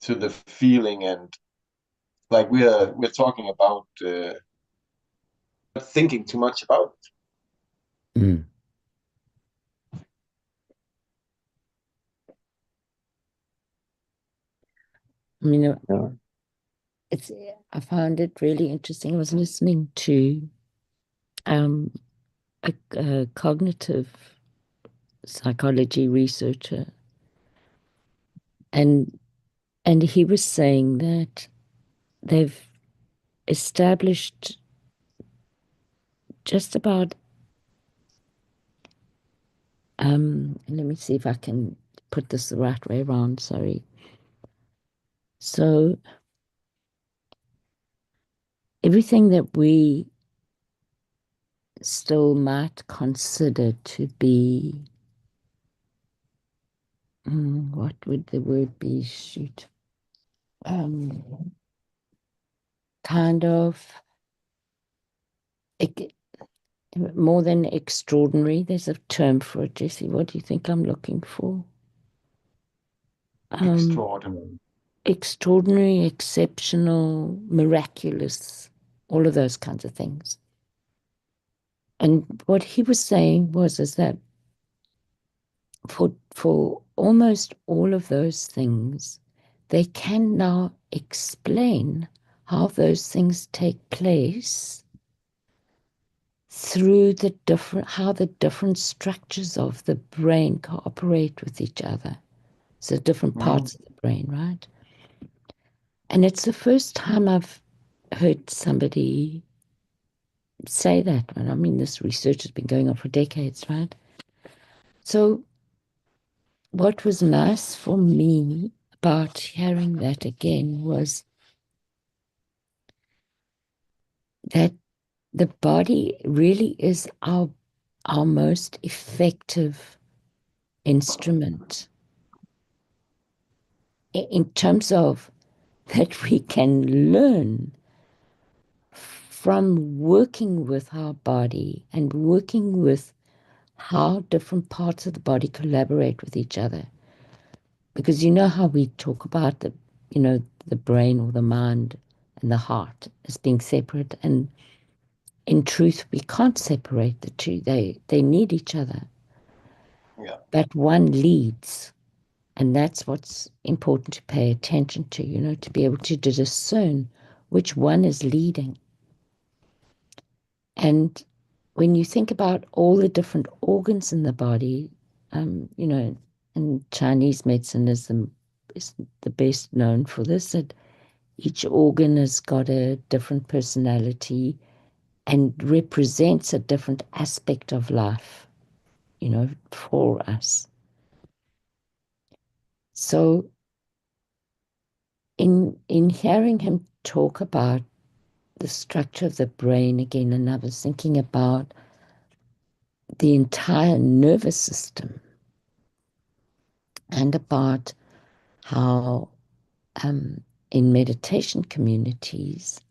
to the feeling, and like we're talking about not thinking too much about Mm. I mean, it's I found it really interesting. I was listening to um, a cognitive psychology researcher, and he was saying that they've established just about let me see if I can put this the right way around, sorry. So everything that we still might consider to be what would the word be? Shoot. Um, kind of ec- more than extraordinary. There's a term for it, Jesse. What do you think I'm looking for? Um, extraordinary. extraordinary, exceptional, miraculous, all of those kinds of things. And what he was saying was is that for almost all of those things, they can now explain how those things take place through the different how the different structures of the brain cooperate with each other. So different Mm. parts of the brain, right? And it's the first time I've heard somebody say that. And I mean, this research has been going on for decades, right? So what was nice for me about hearing that again was that the body really is our most effective instrument in terms of that we can learn from working with our body and working with how different parts of the body collaborate with each other. Because you know how we talk about the brain or the mind and the heart as being separate. And in truth, we can't separate the two. They need each other. Yeah. But one leads. And that's what's important to pay attention to, to be able to discern which one is leading. And when you think about all the different organs in the body, and Chinese medicine is the best known for this, that each organ has got a different personality and represents a different aspect of life, for us. So in hearing him talk about the structure of the brain again, and I was thinking about the entire nervous system and about how in meditation communities,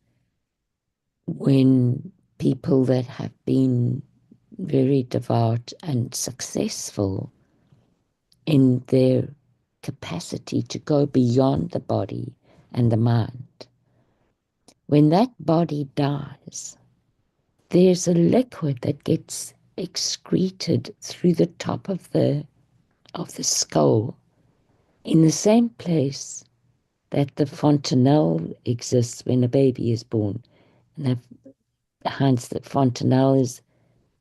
when people that have been very devout and successful in their capacity to go beyond the body and the mind, when that body dies, there's a liquid that gets excreted through the top of the skull in the same place that the fontanelle exists when a baby is born. And that hence that fontanelle is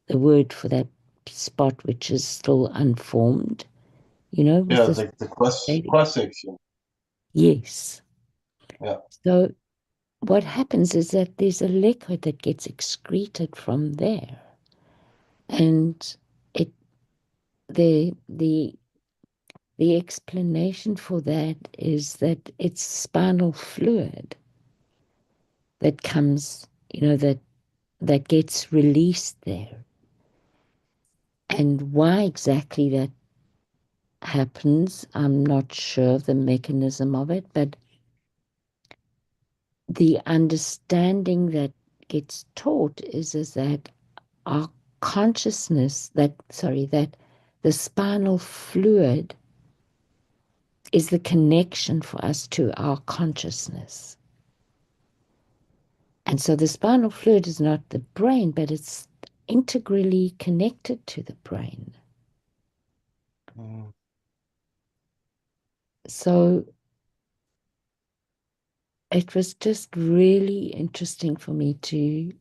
the word for that spot which is still unformed, with Yeah, this the baby. cross section. Yes. Yeah. So what happens is that there's a liquid that gets excreted from there. And it the explanation for that is that it's spinal fluid that comes, that gets released there. And why exactly that happens, I'm not sure of the mechanism of it, but the understanding that gets taught is that our consciousness, that the spinal fluid is the connection for us to our consciousness. And so the spinal fluid is not the brain, but it's integrally connected to the brain. Mm. So it was just really interesting for me to,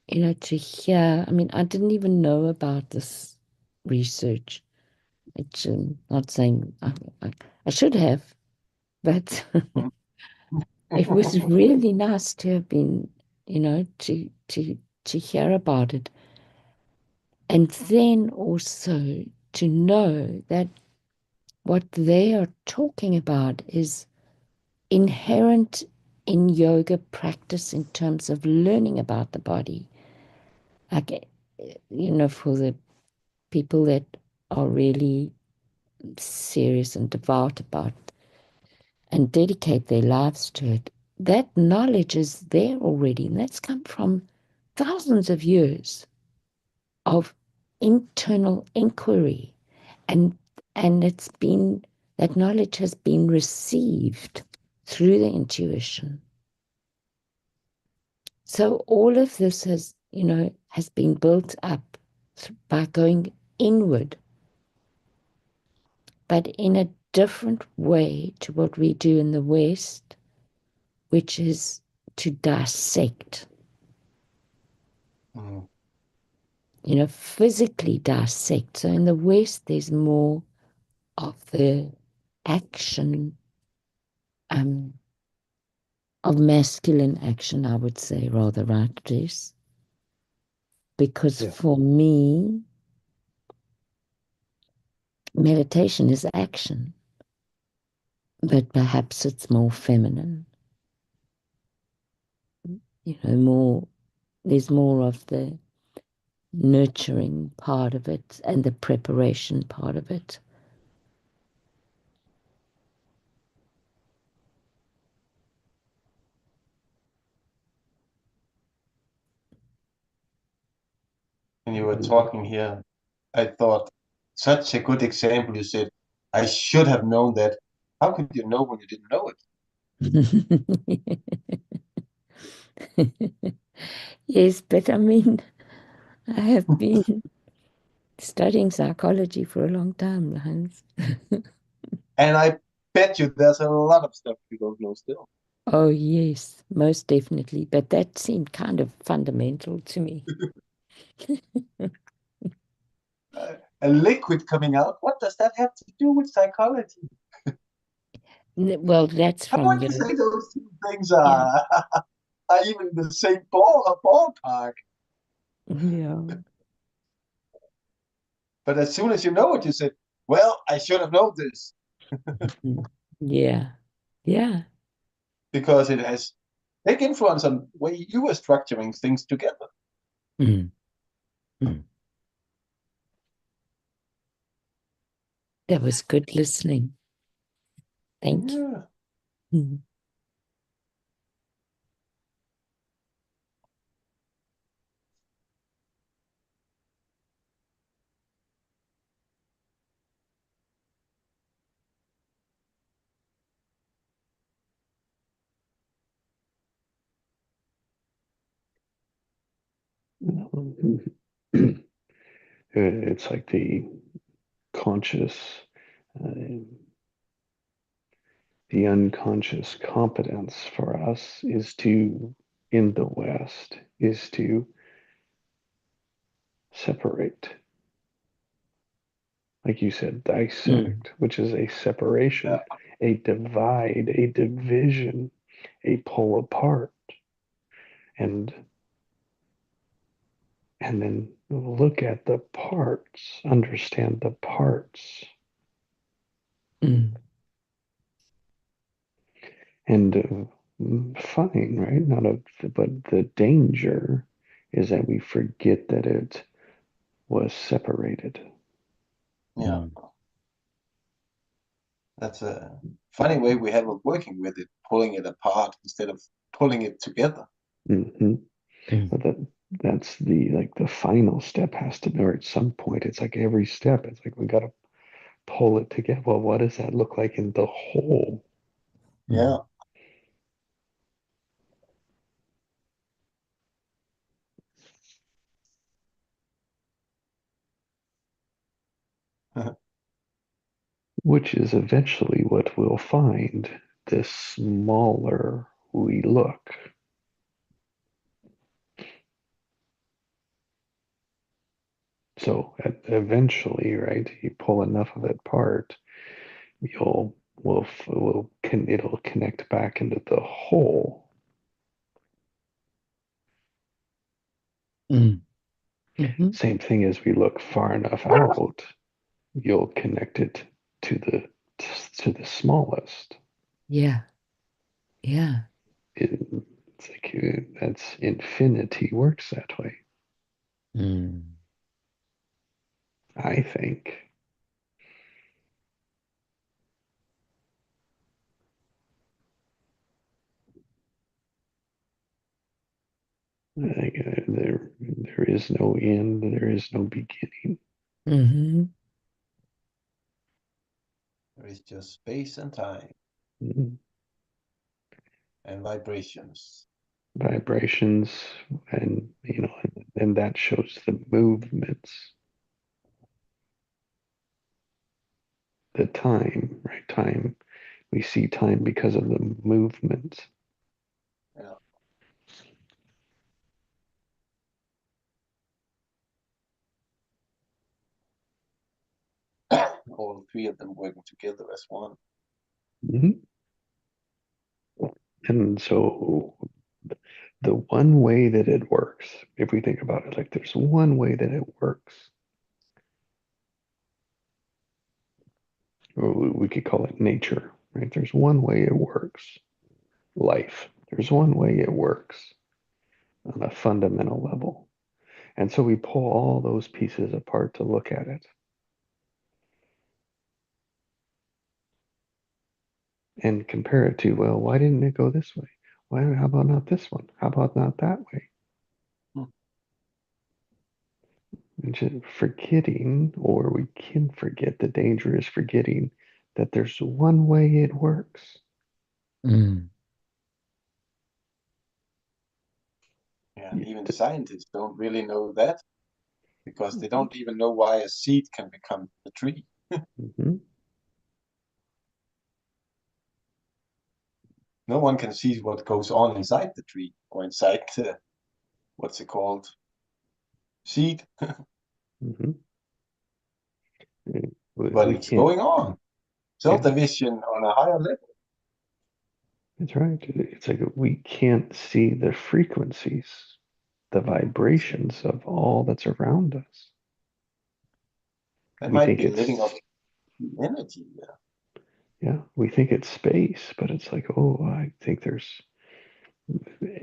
to hear. I mean, I didn't even know about this research. It's not saying I should have, but it was really nice to have been, to hear about it. And then also to know that what they are talking about is inherent in yoga practice in terms of learning about the body. Like, for the people that are really serious and devout about and dedicate their lives to it, that knowledge is there already. And that's come from thousands of years of internal inquiry. And it's been, that knowledge has been received through the intuition. So all of this has been built up by going inward, but in a different way to what we do in the West, which is to dissect, Mm. Physically dissect. So in the West, there's more of the action, of masculine action, I would say, rather, right, Jess? Because for me, meditation is action, but perhaps it's more feminine. There's more of the nurturing part of it and the preparation part of it. When you were talking here, I thought, such a good example. You said, I should have known that. How could you know when you didn't know Yes, but I mean, I have been studying psychology for a long time, Hans. And I bet you there's a lot of stuff you don't know still. Oh, yes, most definitely. But that seemed kind of fundamental to me. A liquid coming out, what does that have to do with psychology? Well, that's How from would you the, say those two things yeah, are even the same ballpark? yeah, But as soon as you know it, you say, well, I should have known this yeah, yeah. because it has big influence on the way you are structuring things together. Mm, mm. That was good listening. Thank Yeah. you. It's like the conscious, uh, the unconscious competence for us is to, in the West, is to separate. Like you said, Mm, dissect, which is a separation, a divide, a division, a pull apart, and and then look at the parts, understand the parts. mm, And fine, right? Not a, but the danger is that we forget that it was separated. Yeah. mm, That's a funny way we have of working with it, pulling it apart instead of pulling it together. Hmm. mm. But that's the like the final step has to be, or at some point, it's like every step, it's like we got to pull it together. Well, what does that look like in the whole? Yeah. Which is eventually what we'll find the smaller we look. So eventually, right, you pull enough of it apart, it'll connect back into the whole. Mm-hmm. Same thing as we look far enough out, you'll connect it to the smallest. Yeah. Yeah. It's like that's infinity works that way, Mm. I think. I think there is no end, there is no beginning. Mm-hmm. There is just space and time Mhm. and vibrations. Vibrations, and and that shows the movements, the time, right? Time, we see time because of the movements. Yeah. All three of them working together as one. Mhm. And so the one way that it works, if we think about it, like there's one way that it works, or we could call it nature, right? There's one way it works. Life, there's one way it works on a fundamental level. And so we pull all those pieces apart to look at it and compare it to, well, why didn't it go this way? How about not this one? How about not that way? Hmm. And just forgetting, or we can forget, the danger is forgetting that there's one way it works. Mm. Yeah, and even scientists don't really know that because they don't even know why a seed can become a tree. Mhm. No one can see what goes on inside the tree or inside the, what's it called? Seed. Mhm. But We it's can't, going on. yeah, Self-division on a higher level. that's right. It's like we can't see the frequencies, the vibrations of all that's around us. That We might think be living it's, off the energy. Yeah. yeah, we think it's space, but it's like, oh, I think there's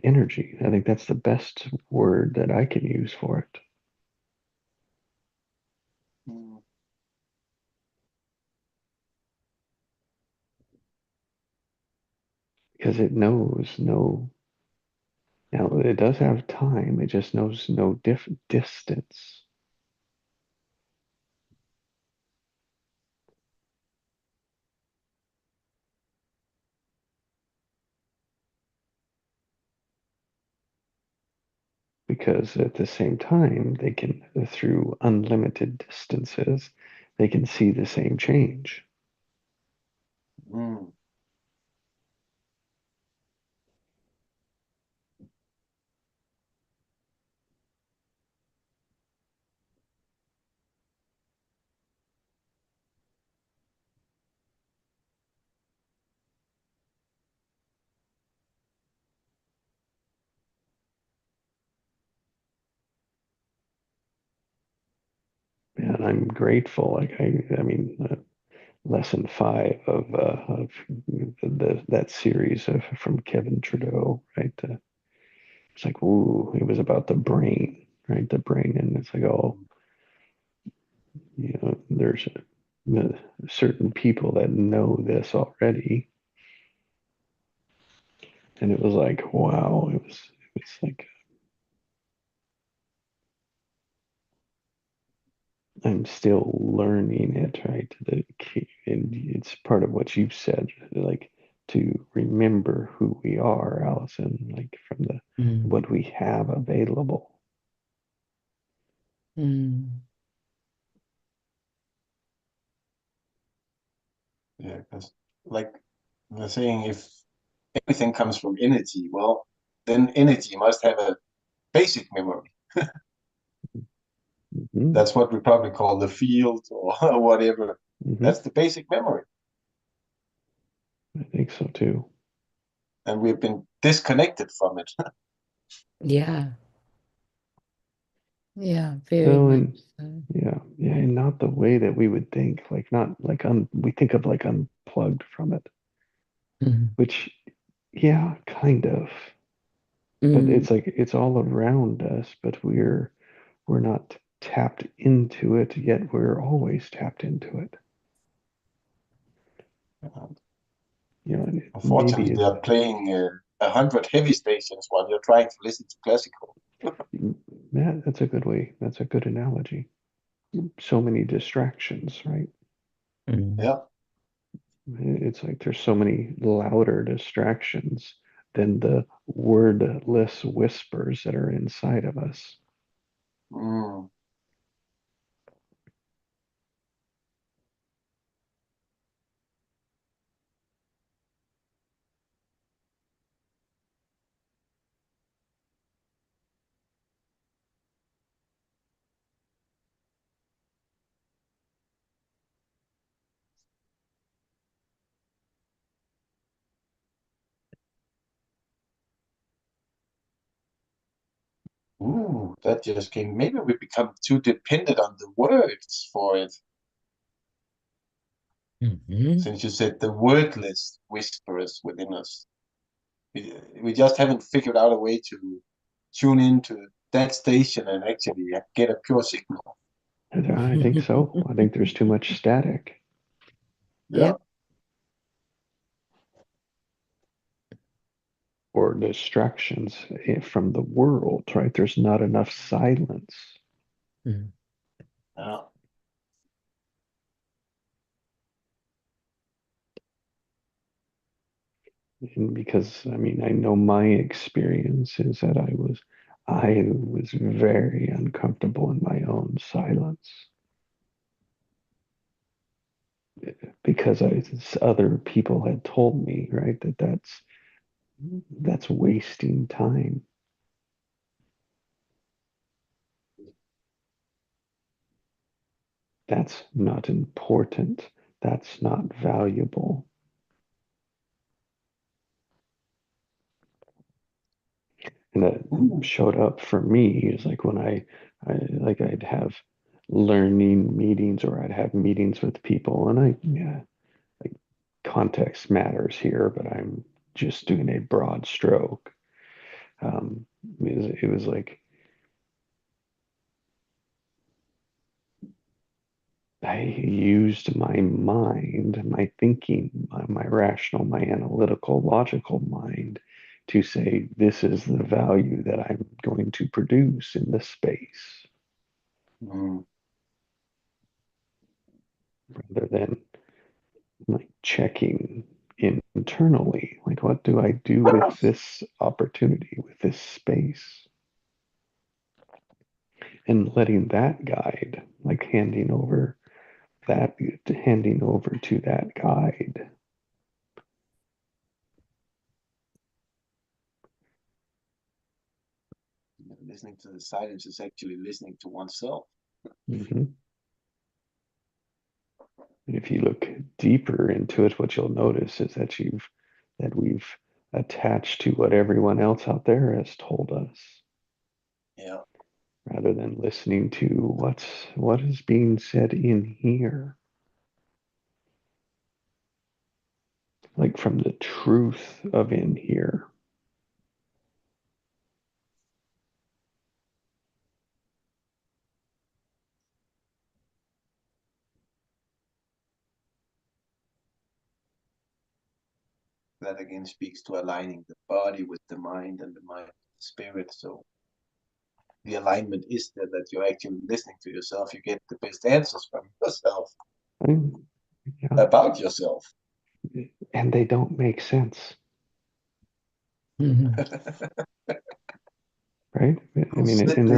energy. I think that's the best word that I can use for it Mm. because it knows no, now it does have time, it just knows no distance. Because at the same time, they can, through unlimited distances, they can see the same change. Mm. And I'm grateful. Like I mean, lesson 5 of that series from Kevin Trudeau, right? It's like, ooh, it was about the brain, right? The brain, and it's like, oh, there's certain people that know this already, and it was like, wow, it was like I'm still learning it, right? And it's part of what you've said, like to remember who we are, Allison, like from the Mm. what we have available. Mm. Yeah, because like the saying, if everything comes from energy, well, then energy must have a basic memory. Hmm. That's what we probably call the field or whatever. Hmm. That's the basic memory. I think so too. And we've been disconnected from it. Yeah. Yeah, very Well, much and so. yeah, and not the way that we would think, like not like we think of like unplugged from it, Mm. which yeah, kind of. But Mm. it's like it's all around us, but we're not tapped into it, yet we're always tapped into it. You know, and maybe Unfortunately, they it's are playing 100 heavy stations while you're trying to listen to classical. yeah, that's a good way. That's a good analogy. So many distractions, right? Mm. Yeah. It's like there's so many louder distractions than the wordless whispers that are inside of us. Mm. Ooh, that just came. Maybe we become too dependent on the words for it. Mhm. Since you said the wordless whisperers within us, we just haven't figured out a way to tune into that station and actually get a pure signal. And I think so. I think there's too much static Yeah. Yep. or distractions from the world, right? There's not enough silence. Mm. Yeah. And because I mean, I know my experience is that I was very uncomfortable in my own silence because other people had told me, right, that that's wasting time. That's not important. That's not valuable. And that Ooh. showed up for me is like when I like I'd have learning meetings or I'd have meetings with people and yeah, like context matters here, but I'm just doing a broad stroke. It was like I used my mind, my thinking, my rational, my analytical, logical mind to say, this is the value that I'm going to produce in this space, Mm. rather than like checking internally, like, what do I do with this opportunity, with this space? And letting that guide, like handing over to that guide. Listening to the silence is actually listening to oneself. Mhm. And if you look deeper into it, what you'll notice is that we've attached to what everyone else out there has told us, Yeah. rather than listening to what is being said in here, like from the truth of in here. That again speaks to aligning the body with the mind and the mind with the spirit. So the alignment is there, that you're actually listening to yourself, you get the best answers from yourself Yeah. about yourself. And they don't make sense. Right? I mean, and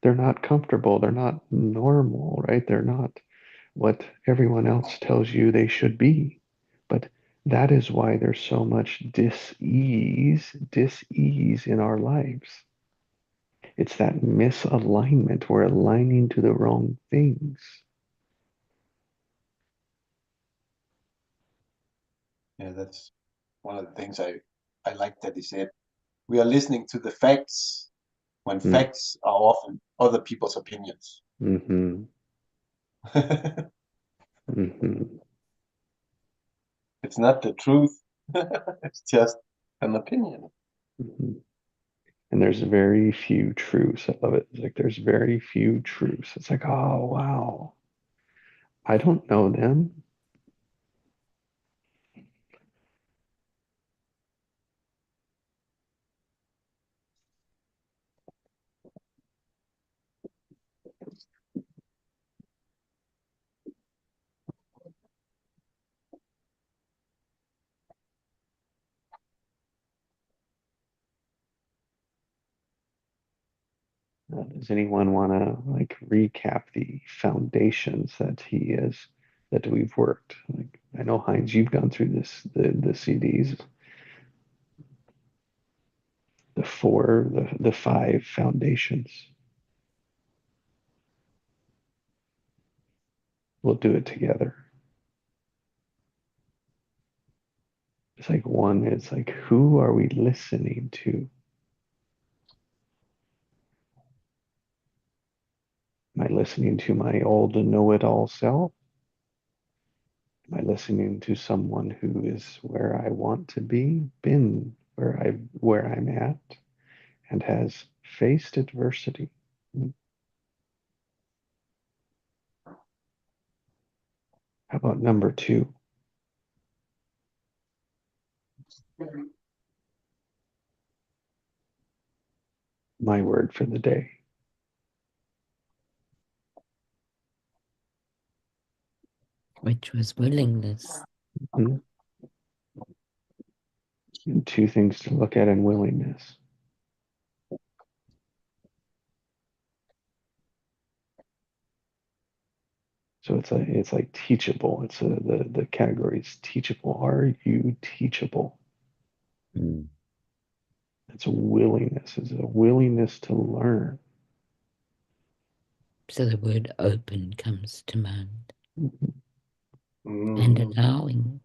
they're not comfortable, they're not normal, right? They're not what everyone else tells you they should be. But that is why there's so much dis-ease in our lives. It's that misalignment. We're aligning to the wrong things. Yeah, that's one of the things I like that he said. We are listening to the facts when facts are often other people's opinions. Mm-hmm. Mm-hmm. It's not the truth. It's just an opinion. Mm-hmm. And there's very few truths. I love it. It's like there's very few truths. It's like, oh wow, I don't know them. Does anyone want to like recap the foundations that we've worked? Like I know Heinz, you've gone through the CDs, the five foundations. We'll do it together. It's like one, it's like who are we listening to? Am I listening to my old know-it-all self? Am I listening to someone who is where I want to be, been where I'm at, and has faced adversity? How about number two? My word for the day. Which was willingness. Mm-hmm. And two things to look at in willingness. So it's like teachable. The category is teachable. Are you teachable? Mm. It's a willingness. It's a willingness to learn. So the word open comes to mind. Mm-hmm. And allowing.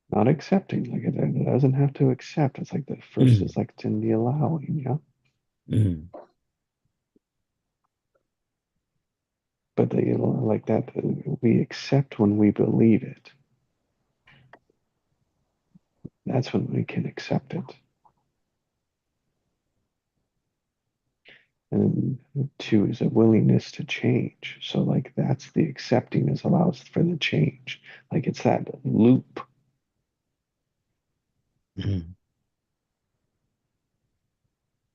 Not accepting. Like it doesn't have to accept. It's like the first is like it's in the allowing, yeah. But like that, we accept when we believe it. That's when we can accept it. And two is a willingness to change. So like that's the accepting is allows for the change. Like it's that loop.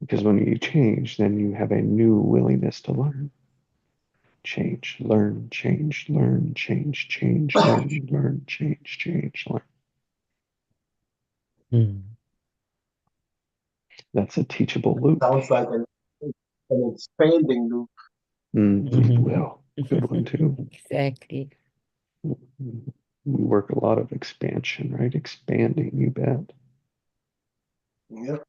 Because when you change, then you have a new willingness to learn. Change, learn, change, learn, change, change, learn, change, learn. That's a teachable loop. Sounds like an expanding loop. Well, good one too. Exactly. We work a lot of expansion, right? Expanding, you bet. Yep.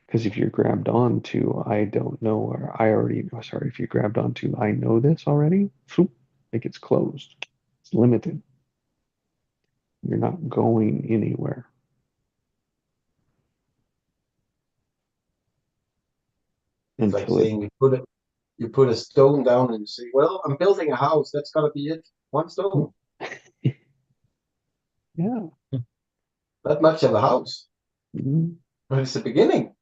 Because if you're grabbed on to I don't know, or I already know, sorry, if you grabbed onto I know this already, it gets closed. It's limited. You're not going anywhere. It's like saying you put a stone down and you say, well, I'm building a house. That's gotta be it. One stone. Yeah. Not much of a house. But it's the beginning.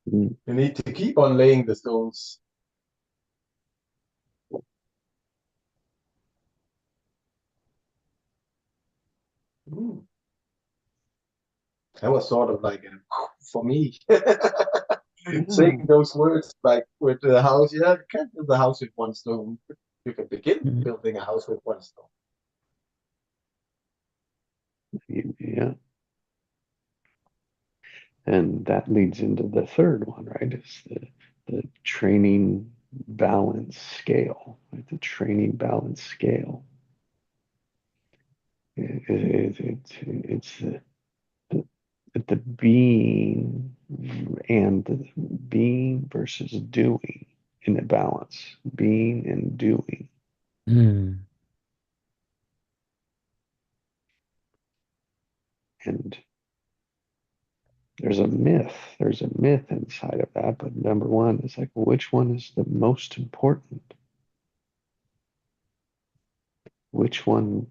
You need to keep on laying the stones. That was sort of like for me Yeah. saying those words like with the house. Yeah, you can't build a house with one stone. You can begin Mm. building a house with one stone. Yeah. And that leads into the third one, right? It's the training balance scale, right? The training balance scale. It's the being and the being versus doing in a balance, being and doing. Mm. And there's a myth inside of that. But number one is like, which one is the most important? Which one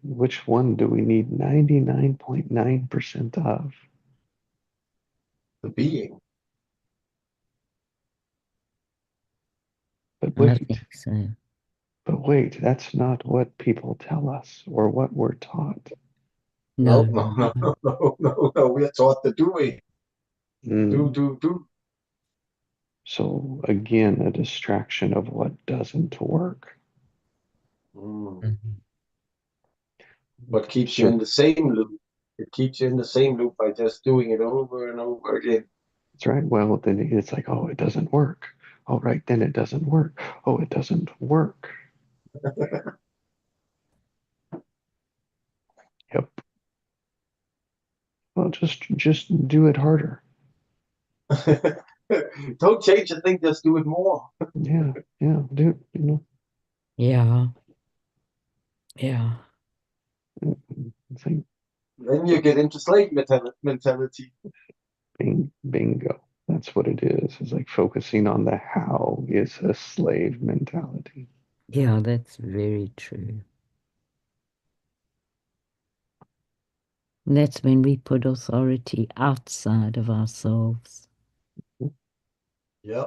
do we need 99.9% of? The being. But I wait, think so. that's not what people tell us or what we're taught. No, No, no, no, no, no, no, no. We are taught the doing. Mm. Do. So again, a distraction of what doesn't work. Mm. Mhm. What keeps you Sure. in the same loop? It keeps you in the same loop by just doing it over and over again. That's right. Well, then it's like, oh, it doesn't work. All right, then it doesn't work. Oh, it doesn't work. Yep. Well, just do it harder. Don't change a thing, just do it more. Yeah, yeah, do Yeah, yeah. it's like Then you get into slave mentality. bingo. That's what it is. It's like focusing on the how is a slave mentality. Yeah, that's very true. And that's when we put authority outside of ourselves. Yeah.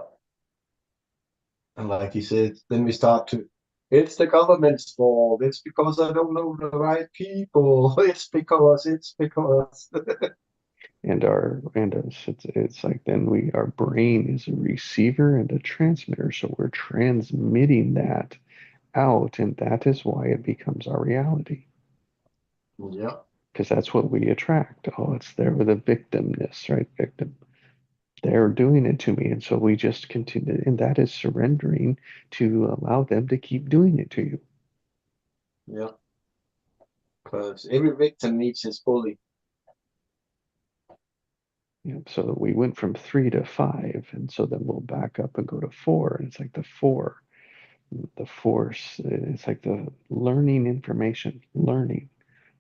And like he said, then we start to, it's the government's fault. It's because I don't know the right people. It's because. And us, it's like then our brain is a receiver and a transmitter, so we're transmitting that out, and that is why it becomes our reality. Yeah. Because that's what we attract. Oh, it's there with a victimness, right? Victim. They're doing it to me. And so we just continue. And that is surrendering to allow them to keep doing it to you. Yeah. Because every victim needs his bully. So we went from 3 to 5. And so then we'll back up and go to 4. And it's like the force, it's like the learning information, learning,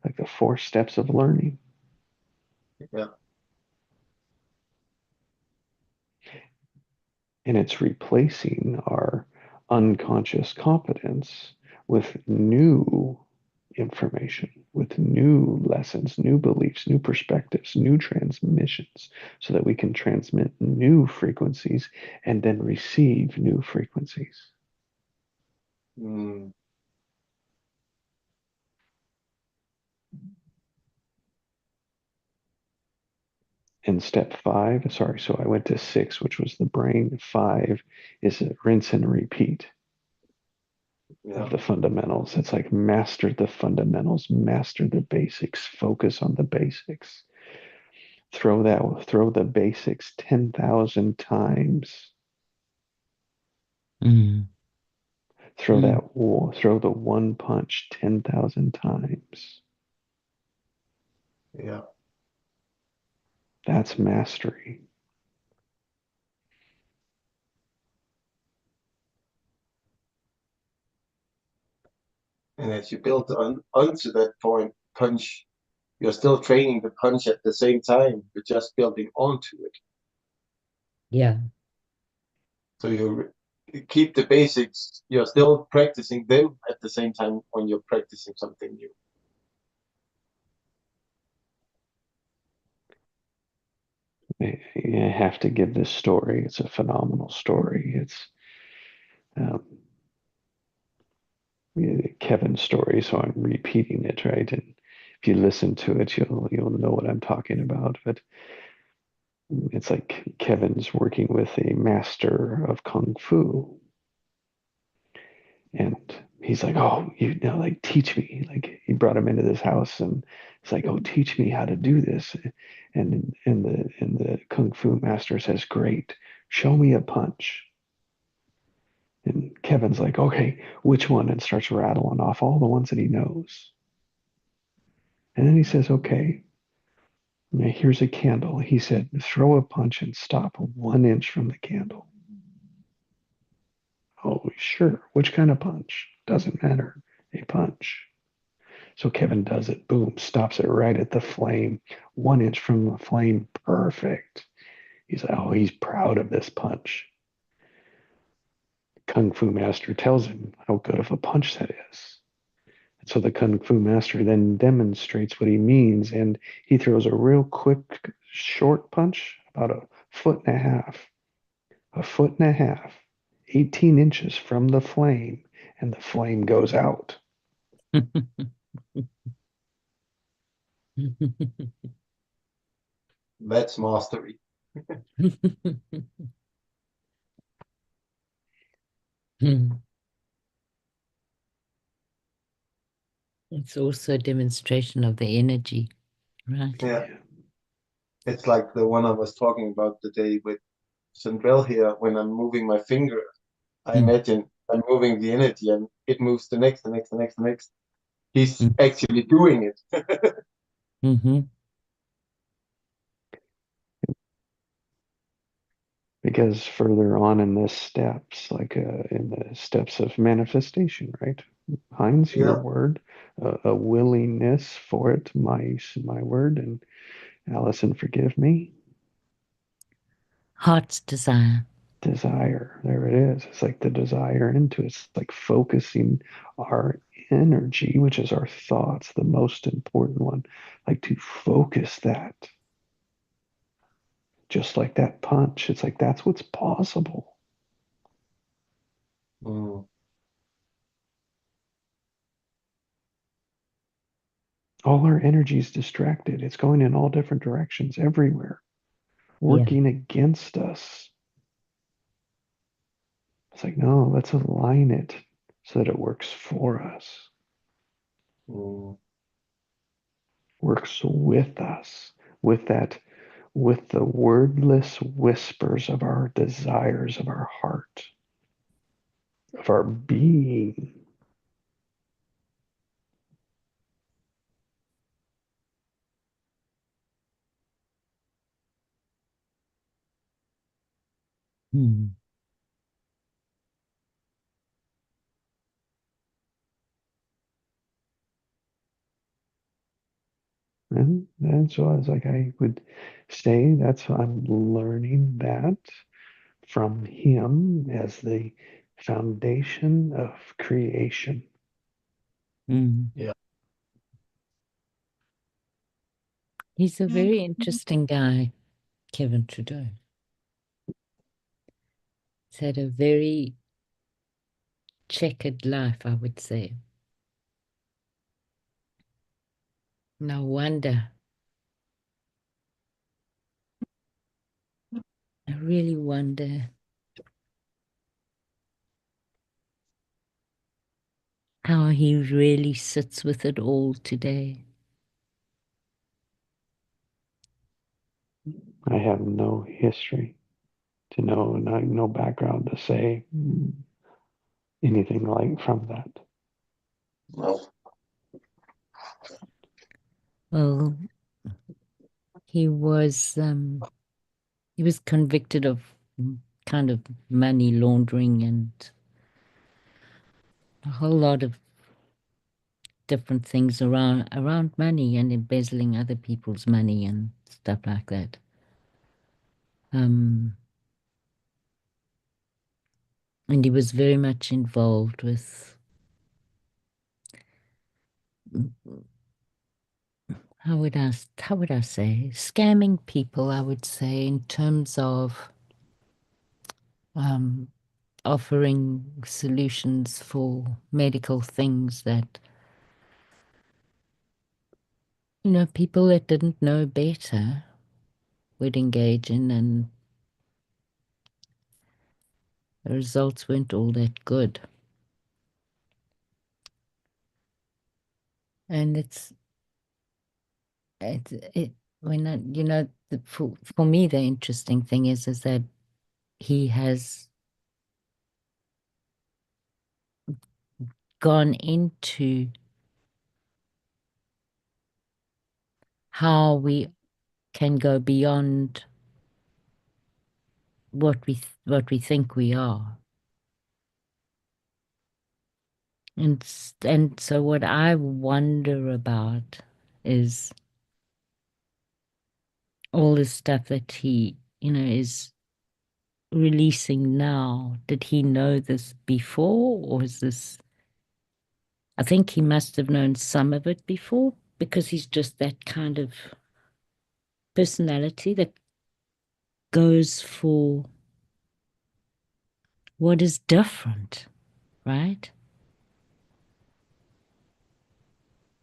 like the 4 steps of learning. Yeah. And it's replacing our unconscious competence with new information, with new lessons, new beliefs, new perspectives, new transmissions, so that we can transmit new frequencies and then receive new frequencies. Mm. In step 5, sorry, so I went to 6, which was the brain. 5 is a rinse and repeat Yeah. of the fundamentals. It's like master the fundamentals, master the basics, focus on the basics. Throw the basics 10,000 times. Mm. Throw Mm. throw the one punch 10,000 times. Yeah. That's mastery. And as you build onto that point, punch, you're still training the punch at the same time. You're just building onto it. Yeah. So you keep the basics. You're still practicing them at the same time when you're practicing something new. I have to give this story. It's a phenomenal story. It's um, Kevin's story, so I'm repeating it, right? And if you listen to it, you'll know what I'm talking about. But it's like Kevin's working with a master of kung fu, and he's like, "Oh, you know, like teach me." Like he brought him into this house, and it's like, "Oh, teach me how to do this." And the kung fu master says, "Great, show me a punch." And Kevin's like, "Okay, which one?" And starts rattling off all the ones that he knows. And then he says, "Okay, now here's a candle." He said, "Throw a punch and stop 1 inch from the candle." "Oh, sure. Which kind of punch?" "Doesn't matter. A punch." So Kevin does it. Boom, stops it right at the flame, 1 inch from the flame. Perfect. He's like, oh, he's proud of this punch. Kung Fu Master tells him how good of a punch that is. And so the Kung Fu Master then demonstrates what he means, and he throws a real quick, short punch, about a foot and a half, 18 inches from the flame, and the flame goes out. That's mastery. It's also a demonstration of the energy, right? Yeah. It's like the one I was talking about the day with Sandrell here. When I'm moving my finger, I Mm. imagine I'm moving the energy and it moves the next, the next, the next, the next. He's Mm. actually doing it. Mm-hmm. Because further on in the steps, like in the steps of manifestation, right? Heinz, your Yeah. word, a willingness for it, my word, and Allison, forgive me, Heart's desire. desire. There it is. It's like the desire into it. It's like focusing our energy, which is our thoughts, the most important one, like to focus that, just like that punch. It's like that's what's possible. Mm. All our energy is distracted. It's going in all different directions everywhere, Yeah. working against us. It's like, no, let's align it so that it works for us, Mm. works with us, with that, with the wordless whispers of our desires, of our heart, of our being. Mm. And so I was like, I would say that's I'm learning that from him as the foundation of creation. Mm. Yeah. He's a very interesting guy, Kevin Trudeau. He's had a very checkered life, I would say. No wonder. I really wonder how he really sits with it all today. I have no history to know, no background to say anything like from that. No. Well, he was convicted of kind of money laundering and a whole lot of different things around money and embezzling other people's money and stuff like that. And he was very much involved with how would I say scamming people. I would say in terms of um, offering solutions for medical things that people that didn't know better would engage in, and the results weren't all that good. And for me, the interesting thing is that he has gone into how we can go beyond what we think we are. And so what I wonder about is all the stuff that he, is releasing now. Did he know this before, or is this? I think he must have known some of it before, because he's just that kind of personality that goes for what is different, right?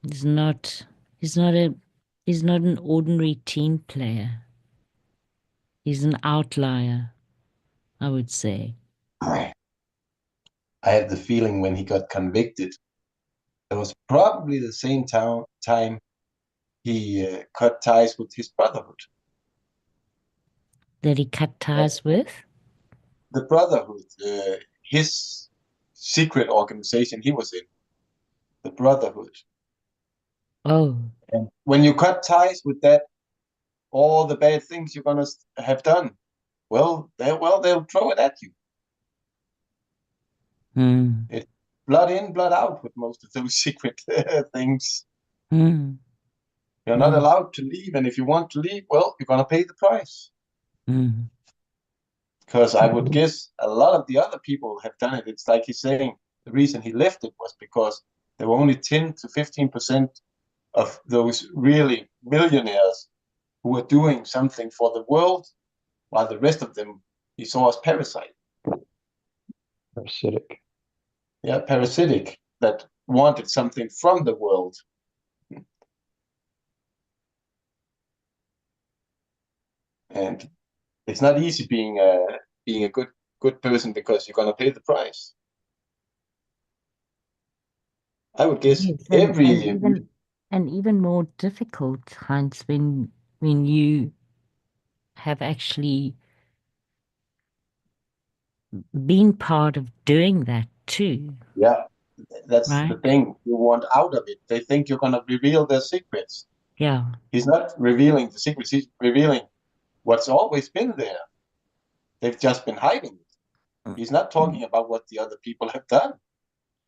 He's not he's not a he's not an ordinary team player. He's an outlier, I would say. I had the feeling when he got convicted, it was probably the same time he cut ties with his brotherhood. That he cut ties with? The brotherhood, his secret organization he was in, the brotherhood. Oh. And when you cut ties with that, all the bad things you're gonna have done, they'll throw it at you. It's blood in, blood out with most of those secret things. You're not allowed to leave, and if you want to leave, well, you're gonna pay the price. Because I would guess a lot of the other people have done it. It's like he's saying the reason he left it was because there were only 10 to 15% of those really millionaires who were doing something for the world, while the rest of them he saw as parasite. Parasitic. Yeah, parasitic, that wanted something from the world. And it's not easy being a good person, because you're gonna pay the price. I would guess Yes, every and even more difficult, Heinz, when you have actually been part of doing that too. Yeah, that's the Right? thing you want out of it. They think you're gonna reveal their secrets. Yeah. He's not revealing the secrets, he's revealing what's always been there. They've just been hiding it. He's not talking about what the other people have done.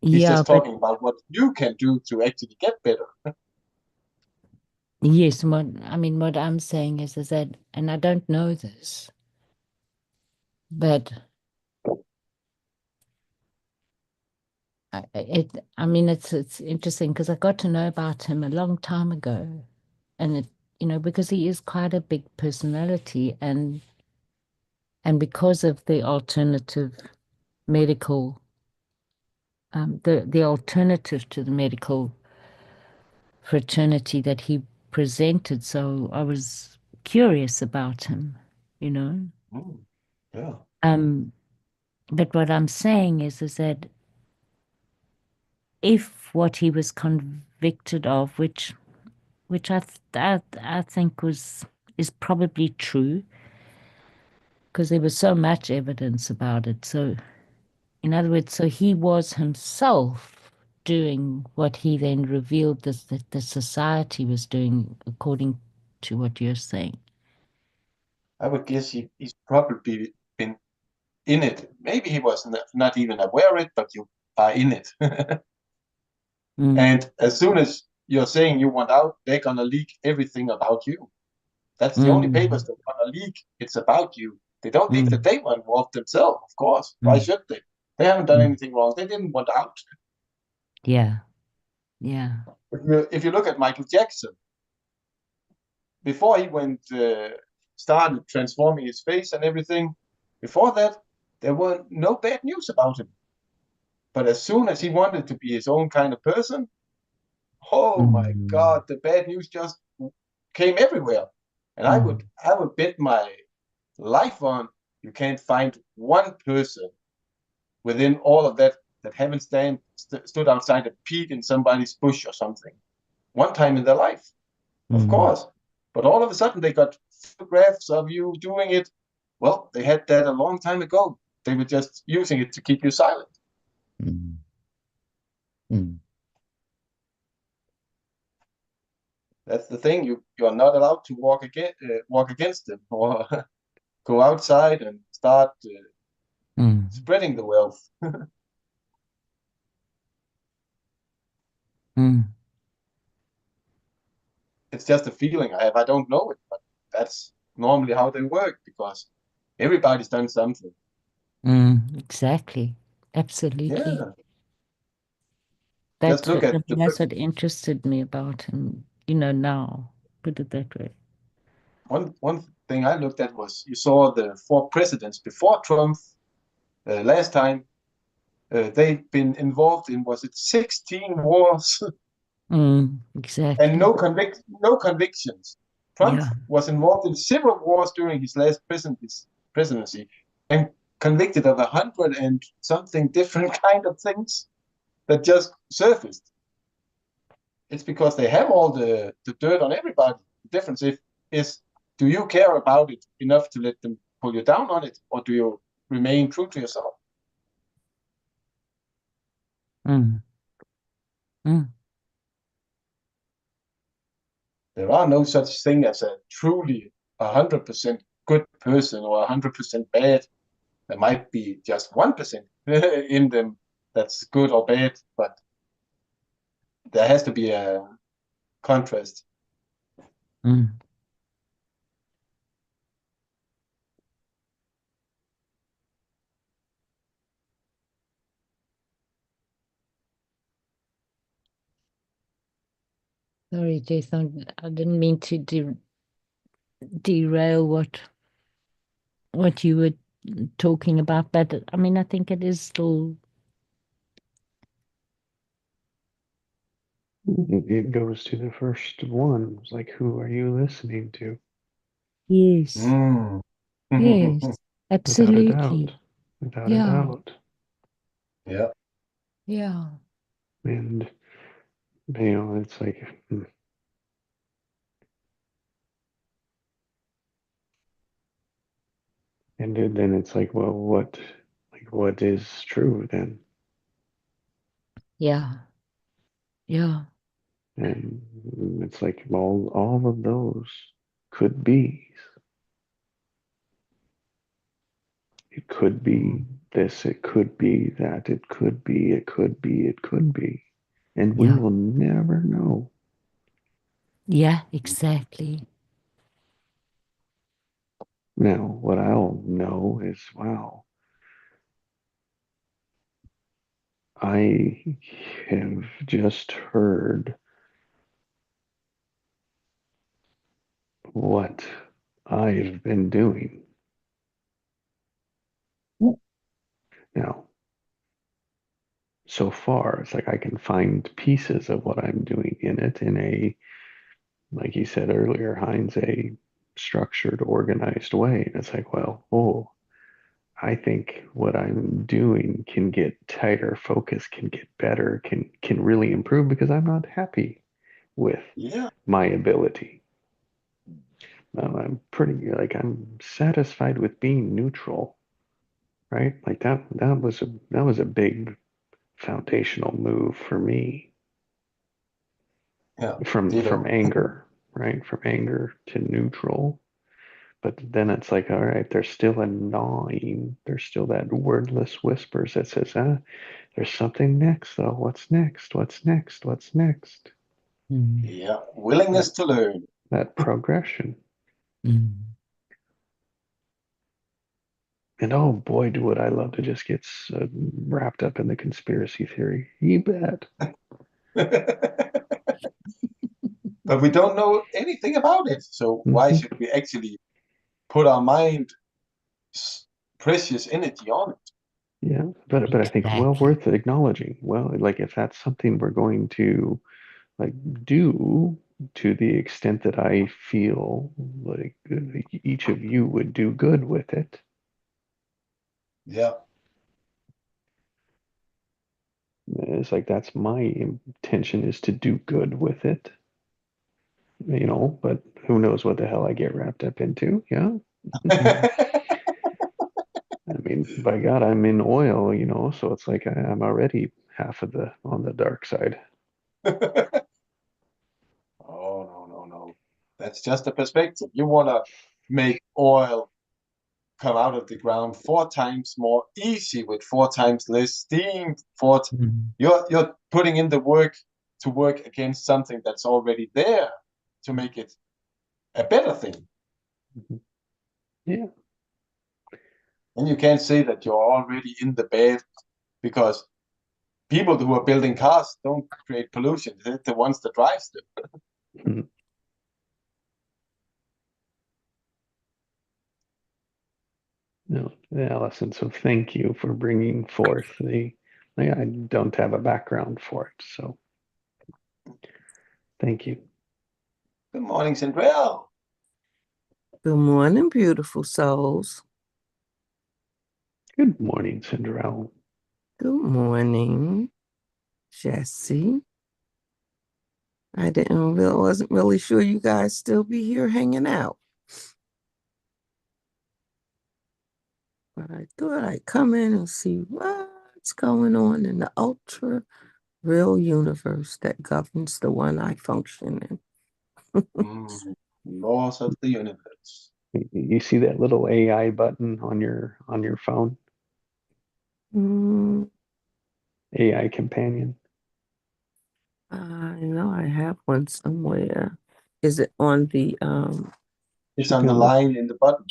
He's Yeah, just talking about what you can do to actually get better. yes, what I'm saying is that, and I don't know this, but it's interesting, because I got to know about him a long time ago, and because he is quite a big personality, and because of the alternative medical, the alternative to the medical fraternity that he presented. So I was curious about him, you know. Yeah. But what I'm saying is that if what he was convicted of, which I think is probably true, because there was so much evidence about it. So, in other words, so he was himself doing what he then revealed that the society was doing, according to what you're saying. I would guess he's probably been in it. Maybe he was not even aware of it, but you are in it. And as soon as you're saying you want out, they're gonna leak everything about you. That's the only papers they're gonna leak. It's about you. They don't leak that they were involved themselves, of course. Why should they? They haven't done anything wrong. They didn't want out. Yeah. Yeah. If you look at Michael Jackson, before he started transforming his face and everything, before that, there were no bad news about him. But as soon as he wanted to be his own kind of person, Oh my God, the bad news just came everywhere. And I would bet my life on you can't find one person within all of that that haven't stood outside a peek in somebody's bush or something one time in their life, of course. But all of a sudden they got photographs of you doing it. Well, they had that a long time ago. They were just using it to keep you silent. Mm. Mm. That's the thing. You're not allowed to walk against them or go outside and start spreading the wealth. Mm. It's just a feeling I have. I don't know it, but that's normally how they work because everybody's done something. Exactly. Absolutely. Yeah. That's Just look what, at that's what interested me about him, now, put it that way. one thing I looked at was you saw the four presidents before Trump last time. They've been involved in, was it 16 wars Exactly. and no convictions. Trump Yeah. was involved in several wars during his last presidency and convicted of 100 and something different kind of things that just surfaced. It's because they have all the dirt on everybody. The difference is do you care about it enough to let them pull you down on it, or do you remain true to yourself? Mm. Mm. There are no such thing as a truly 100% good person or 100% bad. There might be just 1% in them that's good or bad, but there has to be a contrast. Mm. Sorry, Jason, I didn't mean to derail what you were talking about, but I mean, I think it is still. It goes to the first one. It's like, who are you listening to? Yes. Mm. Yes. Without a Absolutely. doubt. Without a Yeah. doubt. Yeah. Yeah. And, it's like, and then it's like, well, what is true then? Yeah. Yeah. And it's like all of those could be. It could be this, it could be that, it could be, it could be, it could be. And we Yeah. will never know. Yeah, exactly. Now, what I'll know is, wow, I have just heard what I've been doing. Now, so far, it's like I can find pieces of what I'm doing in it in a, like you said earlier, Heinz, a structured, organized way. And it's like, well, oh, I think what I'm doing can get tighter, focus can get better, can really improve because I'm not happy with Yeah. my ability. I'm pretty like I'm satisfied with being neutral, right? Like that was a big foundational move for me Yeah. from Ditto. anger, right? From anger to neutral. But then it's like, all right, there's still a gnawing. There's still that wordless whispers that says, there's something next though. What's next? What's next? What's next? Yeah. Willingness That to learn. that progression. Mm. And oh boy, do would I love to just get wrapped up in the conspiracy theory. You bet. But we don't know anything about it. So why Hmm. should we actually put our mind precious energy on it? Yeah, but I think well Exactly. worth acknowledging. Well, like if that's something we're going to like do to the extent that I feel like each of you would do good with it. Yeah. It's like that's my intention, is to do good with it, but who knows what the hell I get wrapped up into. Yeah. I mean, by God, I'm in oil, so it's like I'm already half of on the dark side. Oh, no. That's just a perspective. You want to make oil come out of the ground 4 times more easy with 4 times less steam. You're putting in the work to work against something that's already there to make it a better thing. Yeah. And you can't say that you're already in the bed, because people who are building cars don't create pollution. They're the ones that drives them. Mhm. No, Allison, so thank you for bringing forth I don't have a background for it, so thank you. Good morning, Sandrell. Good morning, beautiful souls. Good morning, Cinderella. Good morning, Jesse. Wasn't really sure you guys still be here hanging out. But I thought I'd come in and see what's going on in the ultra real universe that governs the one I function in. Laws of the universe. You see that little AI button on your phone? AI companion. I know I have one somewhere. Is it on the It's on the line in the button.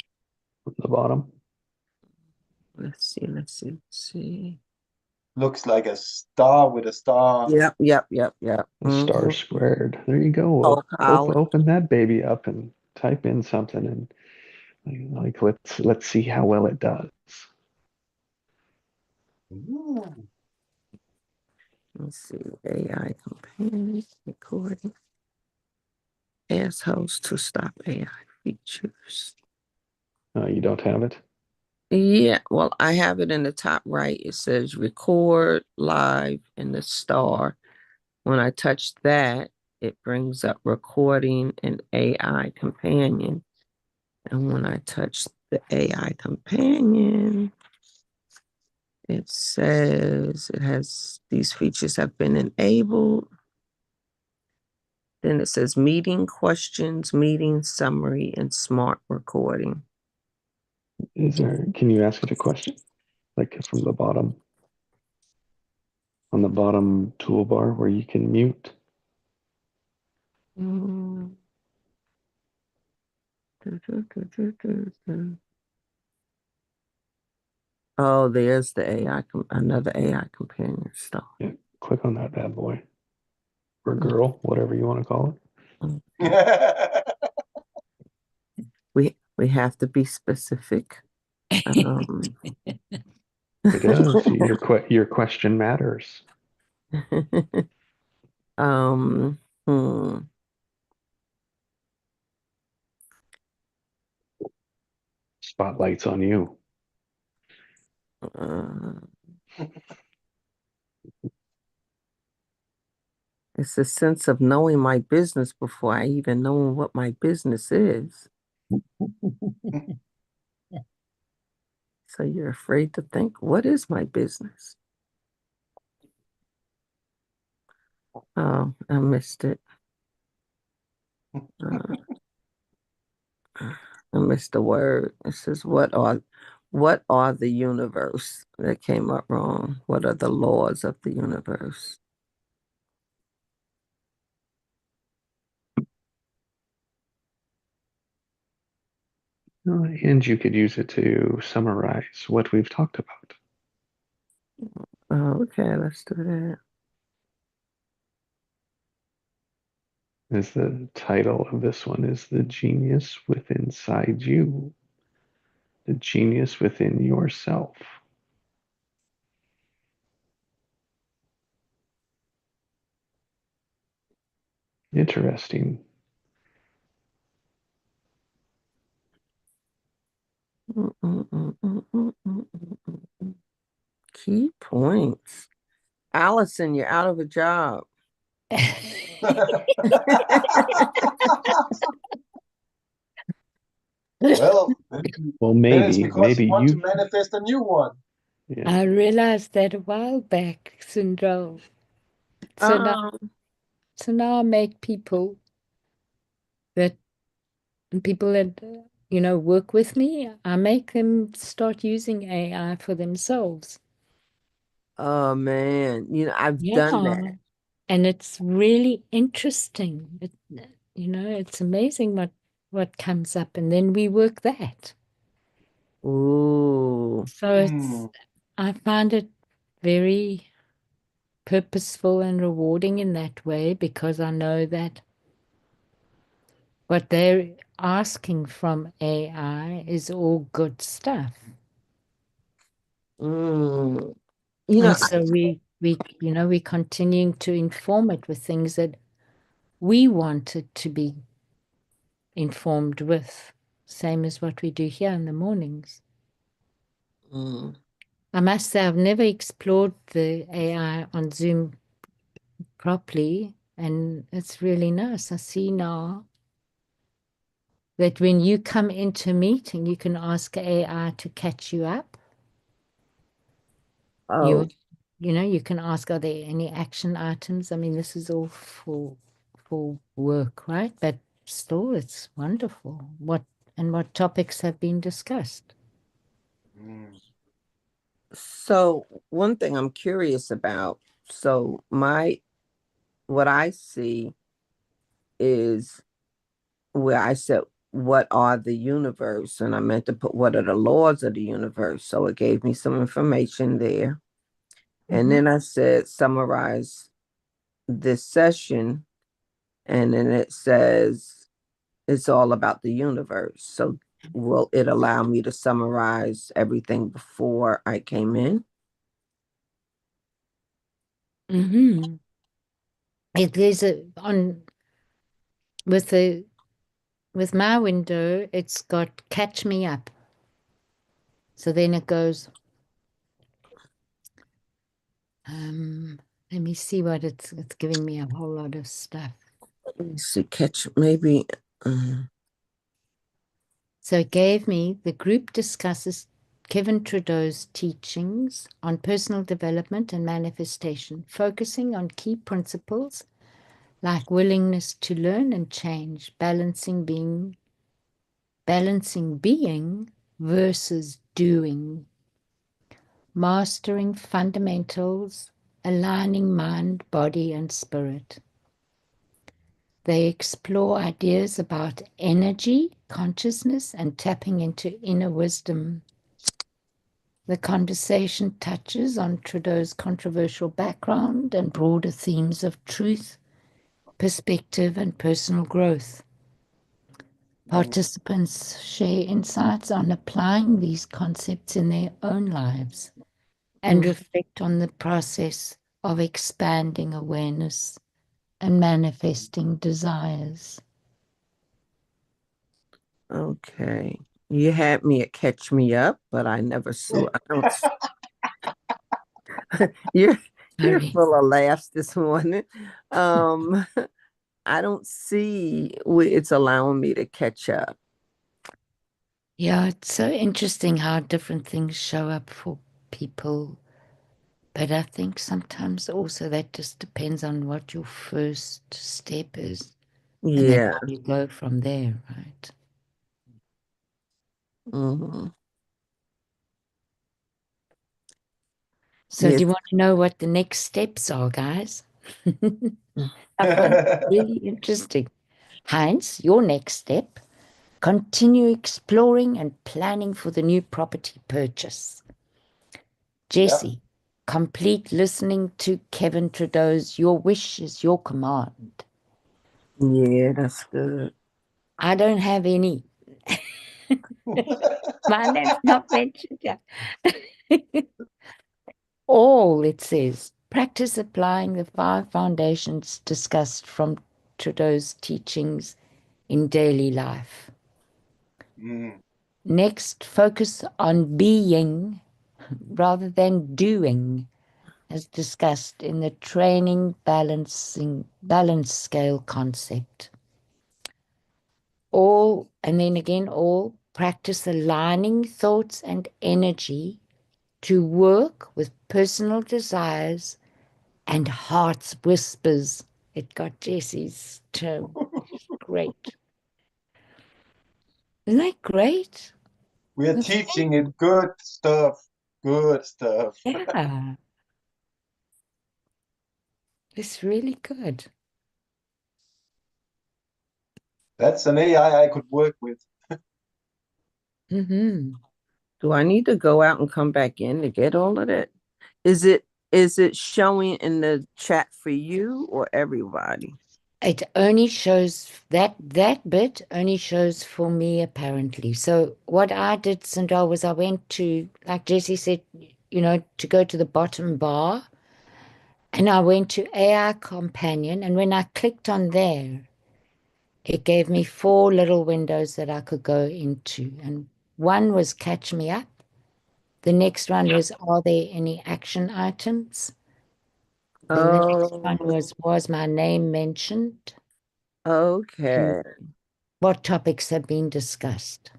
On the bottom. let's see. Looks like a star with a star. Yep. The star squared. There you go. Open that baby up and type in something, and like let's see how well it does. Ooh. Let's see, AI companion recording. Ask host to stop AI features. You don't have it? Yeah, well, I have it in the top right. It says record live in the star. When I touch that, it brings up recording and AI companion. And when I touch the AI companion, it says it has these features have been enabled. Then it says meeting questions, meeting summary, and smart recording. Can you ask it a question? Like from the bottom, on the bottom toolbar where you can mute? Oh, there's the AI, another AI companion stuff. Yeah, click on that bad boy. Or girl, whatever you want to call it. We have to be specific. It does. Your question matters. Spotlight's on you. It's a sense of knowing my business before I even know what my business is. So you're afraid to think, what is my business? Oh, I missed it. I missed the word. It says, what are the universe? That came up wrong. What are the laws of the universe? And you could use it to summarize what we've talked about. Oh, okay, let's do that. As the title of this one is The Genius Within Inside You. The genius within yourself. Interesting. Key points. Allison, you're out of a job. Well, Well, then it's maybe because you want to you. manifest a new one. Yeah. I realized that a while back, Sindral. So now I make people that work with me, I make them start using AI for themselves. Oh man, I've done that. And it's really interesting. It's amazing what comes up, and then we work that. Ooh. So I find it very purposeful and rewarding in that way, because I know that what they're asking from AI is all good stuff. Mm. And so we're continuing to inform it with things that we want it to be informed with, same as what we do here in the mornings. I must say, I've never explored the AI on Zoom properly, and it's really nice. I see now that when you come into a meeting, you can ask AI to catch you up. Oh, You can ask, are there any action items? I mean, this is all for work, right? But still, it's wonderful. What topics have been discussed? so one thing I'm curious about. So what I see is where I said, what are the universe? And I meant to put, what are the laws of the universe? So it gave me some information there. And then I said, summarize this session. And then it says, it's all about the universe. So will it allow me to summarize everything before I came in? It is with my window, it's got catch me up. So then it goes, let me see what it's giving me a whole lot of stuff. Let me see, maybe. So it gave me, the group discusses Kevin Trudeau's teachings on personal development and manifestation, focusing on key principles like willingness to learn and change, balancing being versus doing, mastering fundamentals, aligning mind, body, and spirit. They explore ideas about energy, consciousness, and tapping into inner wisdom. The conversation touches on Trudeau's controversial background and broader themes of truth, perspective, and personal growth. Participants share insights on applying these concepts in their own lives and reflect on the process of expanding awareness and manifesting desires. Okay. You had me at catch me up, but I never saw. You're full of laughs this morning. I don't see where it's allowing me to catch up. Yeah, it's so interesting how different things show up for people. But I think sometimes also that just depends on what your first step is. And then how you go from there, right? So do you want to know what the next steps are, guys? I find it really interesting. Heinz, your next step, continue exploring and planning for the new property purchase. Jesse, complete listening to Kevin Trudeau's Your Wish is Your Command. Yeah, that's good. I don't have any. Mine is not mentioned yet. All it says, practice applying the 5 foundations discussed from Trudeau's teachings in daily life. Mm. Next, focus on being rather than doing, as discussed in the training balance scale concept. And then again, all practice aligning thoughts and energy to work with personal desires and heart's whispers. It got Jesse's term. Great. Isn't that great? We're That's teaching it good stuff. Good stuff. Yeah. It's really good. That's an AI I could work with. Mm-hmm. Do I need to go out and come back in to get all of that? Is it showing in the chat for you or everybody? It only shows that bit only shows for me apparently. So what I did, Sindar, was I went to, like Jesse said, to go to the bottom bar, and I went to AI Companion, and when I clicked on there, it gave me 4 little windows that I could go into. And one was Catch Me Up. The next one was, Are there any action items? Then the next one Oh, was my name mentioned? okay. What topics have been discussed?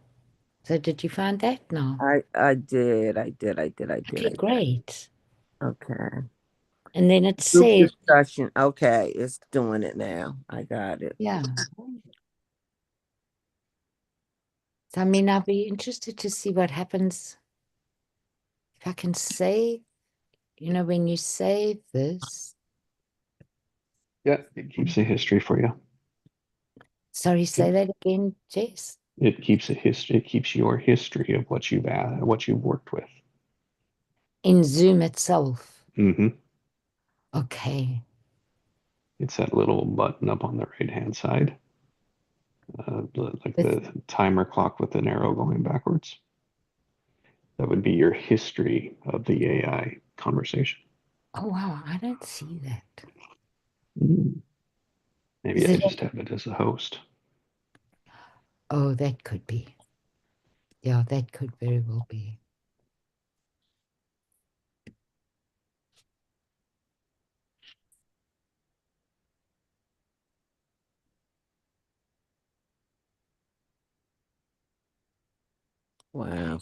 So did you find that now? I did. Okay, great. Okay. And then it Group said, discussion. Okay, it's doing it now. I got it. yeah. So I mean, I'll be interested to see what happens if I can save, when you save this. Yeah, it keeps a history for you. Sorry, say that again, Jess. It keeps a history. It keeps your history of what you've worked with. In Zoom itself. Mm-hmm. Okay. It's that little button up on the right-hand side, like With, the timer clock with an arrow going backwards. That would be your history of the AI conversation. oh, wow, I don't see that. Maybe Is I it? just have it as a host. Oh, that could be. Yeah, that could very well be. Wow.